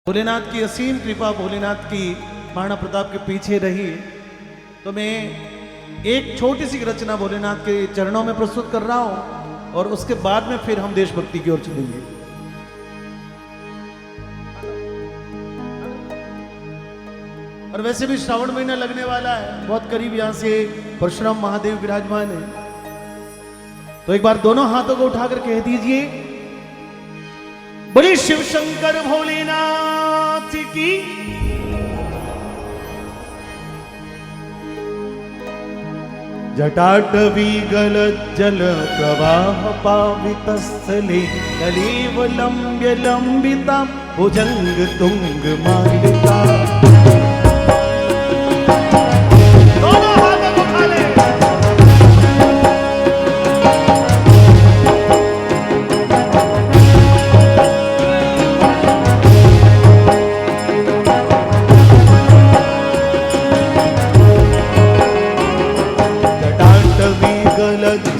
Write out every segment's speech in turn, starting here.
भोलेनाथ की असीम कृपा, भोलेनाथ की महाराणा प्रताप के पीछे रही, तो मैं एक छोटी सी रचना भोलेनाथ के चरणों में प्रस्तुत कर रहा हूं और उसके बाद में फिर हम देशभक्ति की ओर चलेंगे। और वैसे भी श्रावण महीना लगने वाला है, बहुत करीब यहां से परशुराम महादेव विराजमान है, तो एक बार दोनों हाथों को उठाकर कह दीजिए, बड़ी शिव शंकर भोलेनाथ की। जटाटवी गलज्जल प्रवाह पावितस्थले कलेवलंब्य लंबिता भुजंग तुंग मालिका।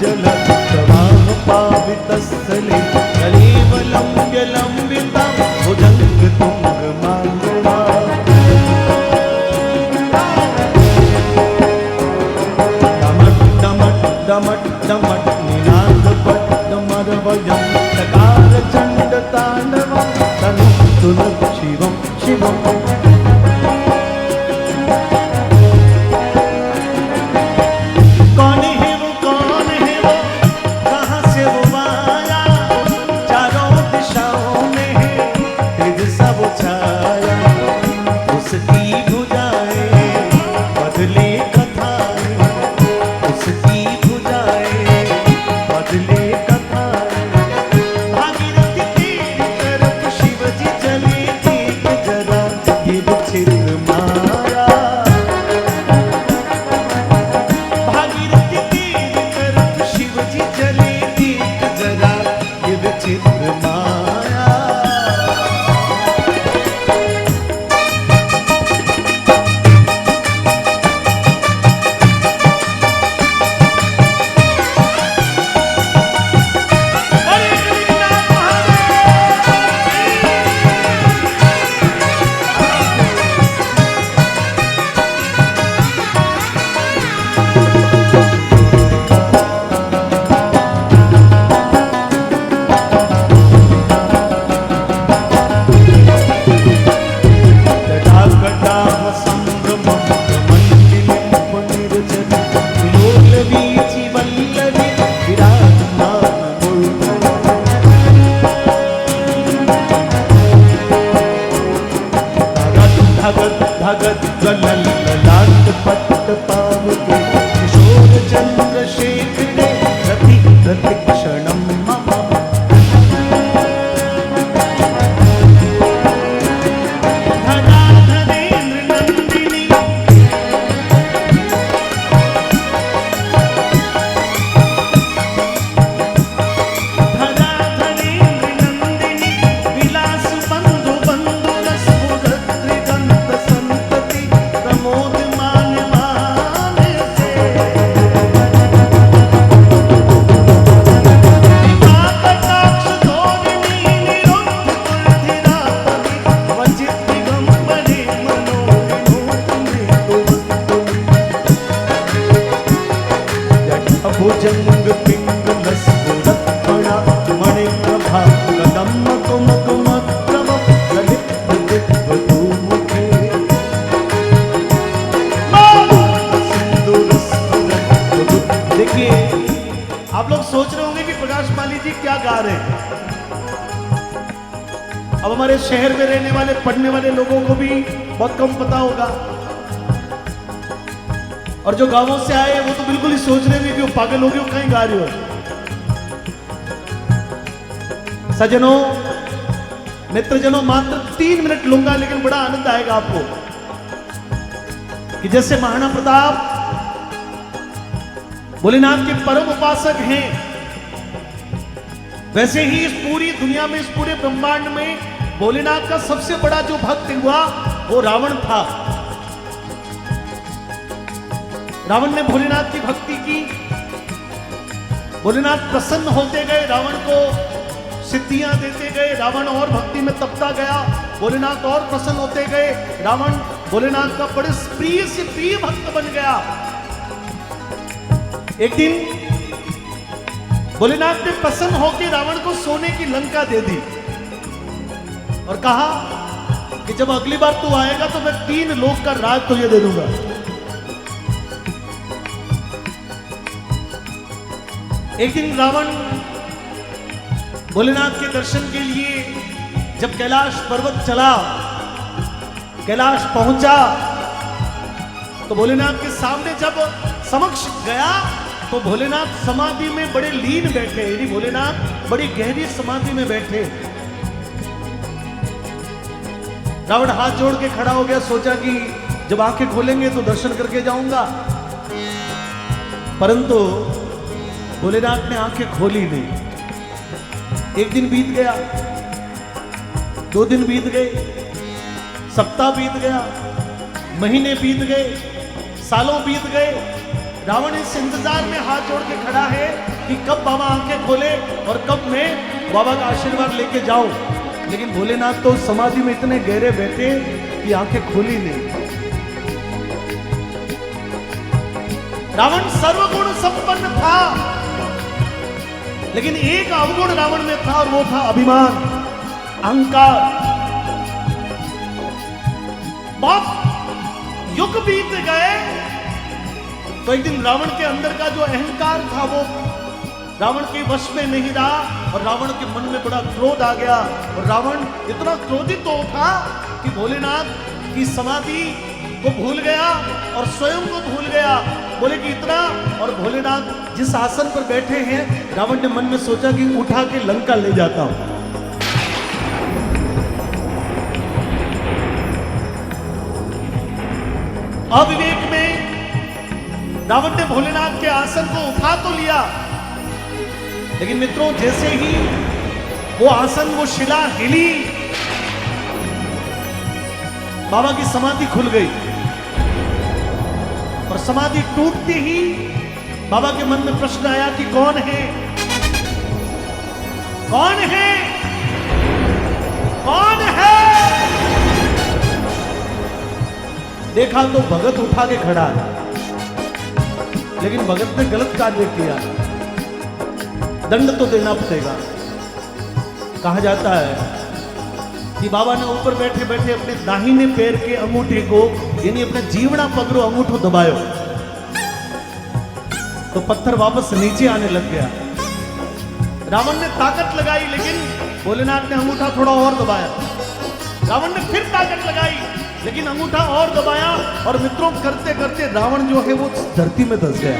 जल प्रवाह पावितस्थले कलेवलंब्य लंबिता भुजंग तुंग मालिका। डमट डमट डमट डमट निनाद पद्मरवयं सकार चंड तांडवं तनुतुल शिवं शिवं। आप लोग सोच रहे होंगे कि प्रकाश माली जी क्या गा रहे हैं। अब हमारे शहर में रहने वाले पढ़ने वाले लोगों को भी बहुत कम पता होगा, और जो गांवों से आए वो तो बिल्कुल ही सोच रहे हैं कि वो पागल हो गए, वो कहीं गा रहे हो। सज्जनों, मित्रजनों, मात्र 3 मिनट लूंगा, लेकिन बड़ा आनंद आएगा आपको कि जैसे महाराणा प्रताप भोलेनाथ के परम उपासक हैं, वैसे ही इस पूरी दुनिया में, इस पूरे ब्रह्मांड में भोलेनाथ का सबसे बड़ा जो भक्त हुआ वो रावण था। रावण ने भोलेनाथ की भक्ति की, भोलेनाथ प्रसन्न होते गए, रावण को सिद्धियां देते गए, रावण और भक्ति में तपता गया। भोलेनाथ और प्रसन्न होते गए। रावण भोलेनाथ का बड़े प्रिय से प्रिय भक्त बन गया। एक दिन भोलेनाथ ने प्रसन्न होकर रावण को सोने की लंका दे दी और कहा कि जब अगली बार तू आएगा तो मैं 3 लोक का राज तुझे दे दूंगा। एक दिन रावण भोलेनाथ के दर्शन के लिए जब कैलाश पर्वत चला, कैलाश पहुंचा, तो भोलेनाथ के सामने जब समक्ष गया तो भोलेनाथ समाधि में बड़े लीन बैठे, यानी भोलेनाथ बड़ी गहरी समाधि में बैठे। रावण हाथ जोड़ के खड़ा हो गया, सोचा कि जब आंखें खोलेंगे तो दर्शन करके जाऊंगा, परंतु भोलेनाथ ने आंखें खोली नहीं। एक दिन बीत गया, 2 दिन बीत गए, सप्ताह बीत गया, महीने बीत गए, सालों बीत गए। रावण इस इंतजार में हाथ जोड़ के खड़ा है कि कब बाबा आंखें खोले और कब मैं बाबा का आशीर्वाद लेके जाऊं, लेकिन भोलेनाथ तो समाधि में इतने गहरे बैठे कि आंखें खोली नहीं। रावण सर्वगुण संपन्न था, लेकिन एक अवगुण रावण में था और वो था अभिमान, अहंकार। बहुत युग बीत गए तो एक दिन रावण के अंदर का जो अहंकार था वो रावण के वश में नहीं रहा और रावण के मन में बड़ा क्रोध आ गया और रावण इतना क्रोधित तो था कि भोलेनाथ की समाधि को भूल गया और स्वयं को भूल गया। बोले कि इतना, और भोलेनाथ जिस आसन पर बैठे हैं, रावण ने मन में सोचा कि उठा के लंका ले जाता हूं। अविवेक में रावण ने भोलेनाथ के आसन को उठा तो लिया, लेकिन मित्रों जैसे ही वो आसन, वो शिला हिली, बाबा की समाधि खुल गई और समाधि टूटते ही बाबा के मन में प्रश्न आया कि कौन है, कौन है, कौन है? देखा तो भगत उठा के खड़ा है, लेकिन भगत ने गलत कार्य किया, दंड तो देना पड़ेगा। कहा जाता है कि बाबा ने ऊपर बैठे बैठे अपने दाहिने पैर के अंगूठे को, यानी अपना जीवड़ा पकड़ो अंगूठो दबायो, तो पत्थर वापस नीचे आने लग गया। रावण ने ताकत लगाई, लेकिन भोलेनाथ ने अंगूठा थोड़ा और दबाया। रावण ने फिर ताकत लगाई, लेकिन अंगूठा और दबाया, और मित्रों करते करते रावण जो है वो धरती में धंस गया।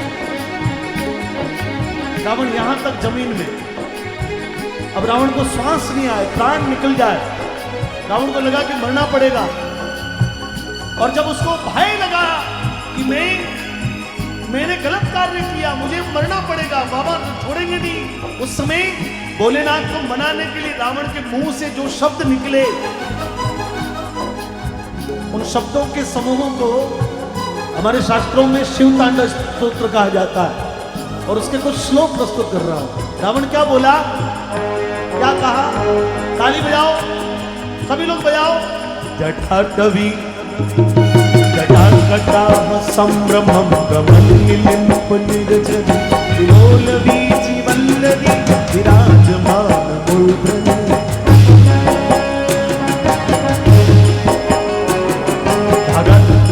रावण यहां तक जमीन में। अब रावण को श्वास नहीं आए, प्राण निकल जाए। रावण को लगा कि मरना पड़ेगा, और जब उसको भय लगा कि मैंने गलत कार्य किया, मुझे मरना पड़ेगा, बाबा छोड़ेंगे नहीं, उस समय भोलेनाथ को मनाने के लिए रावण के मुंह से जो शब्द निकले, उन शब्दों के समूहों को हमारे शास्त्रों में शिव तांडव स्तोत्र कहा जाता है, और उसके कुछ श्लोक प्रस्तुत कर रहा हूं। रावण क्या बोला, क्या कहा? ताली बजाओ, सभी लोग बजाओ। जटाटवी जटाकटा संभ्रमं प्रमल्लिलिम्प निर्जरी विलोल वीचि वल्लरी विराजमान मूर्धनि।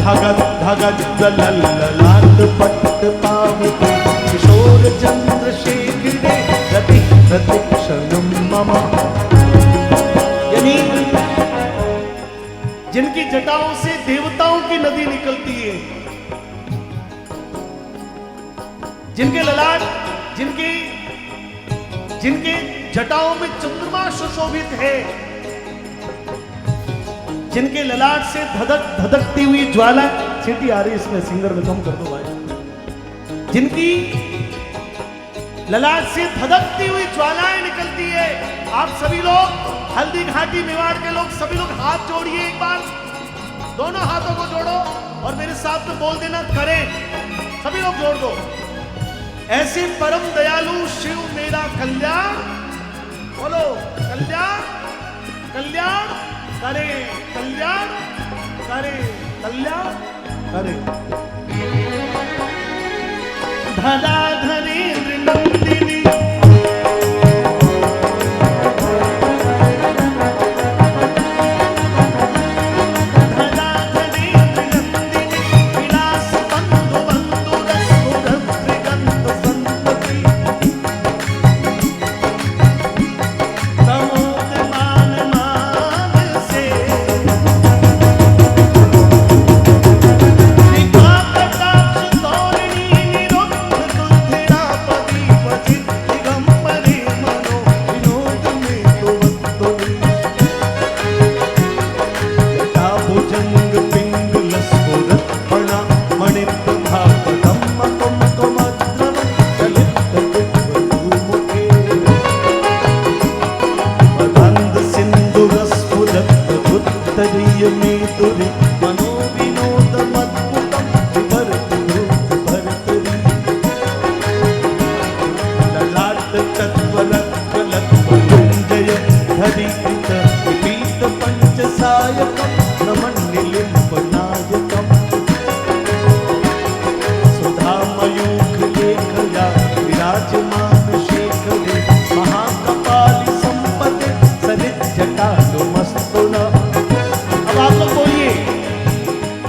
धगत धगत दलल्ललाट पट्ट पावके किशोर चंद्रशेखरे रति प्रतिक्षणं मम। यानी जिनकी जटाओं से देवताओं की नदी निकलती है, जिनके ललाट, जिनके जटाओं में चंद्रमा सुशोभित है, जिनके ललाट से धधकती हुई ज्वाला, सीटी आ रही इसमें, सिंगर में कम कर दो भाई। जिनकी ललाट से धधकती हुई ज्वालाएं निकलती है। आप सभी लोग हल्दी घाटी मेवाड़ के लोग सभी लोग हाथ जोड़िए एक बार, दोनों हाथों को जोड़ो और मेरे साथ में बोल देना करें। सभी लोग जोड़ दो। ऐसे परम दयालु शिव मेरा कल्याण, बोलो कल्याण कल्याण करे कल्याण, करे कल्याण, करे धराधरेन्द्र नंदिनी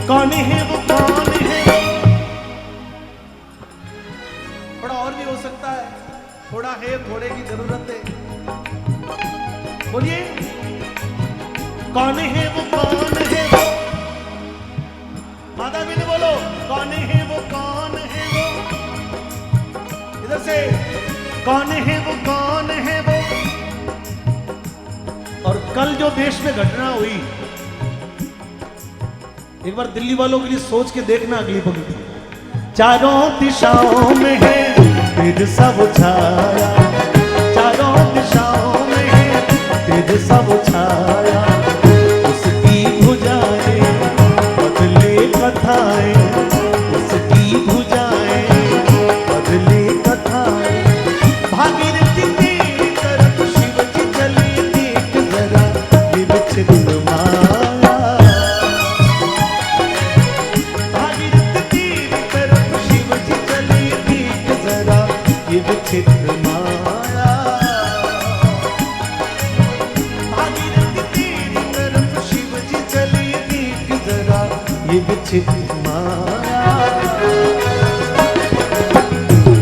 कौन है वो, कौन है? थोड़ा और भी हो सकता है, थोड़ा है, थोड़े की जरूरत है। बोलिए कौन है वो, कौन है वो? माता भी ने बोलो कौन है वो, कौन है वो? इधर से कौन है वो, कौन है वो? और कल जो देश में घटना हुई, एक बार दिल्ली वालों के लिए सोच के देखना अगली पंक्ति। चारों दिशाओं में है तेज सब छाया, चारों दिशाओं में है तेज सब छाया, उसकी भुजाएं बदले कथाएं, उसकी भुजाएं बदले कथाएं, भागीरथी तेरी तरफ शिव जी चली, देख जरा ये विचित्र विचित्र माया, भागीरथी तेरी तरफ शिव जी चली, देख जरा ये विचित्र माया,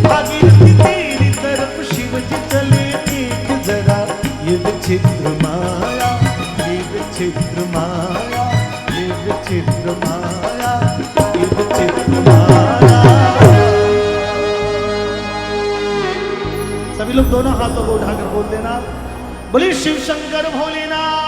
भागीरथी तेरी तरफ शिव जी चली, देख जरा ये विचित्र माया, ये विचित्र माया, ये विचित्र माया, ये विचित्र माया। सभी लोग दोनों हाथों को उठाकर बोल देना, बोले शिव शंकर भोलेनाथ।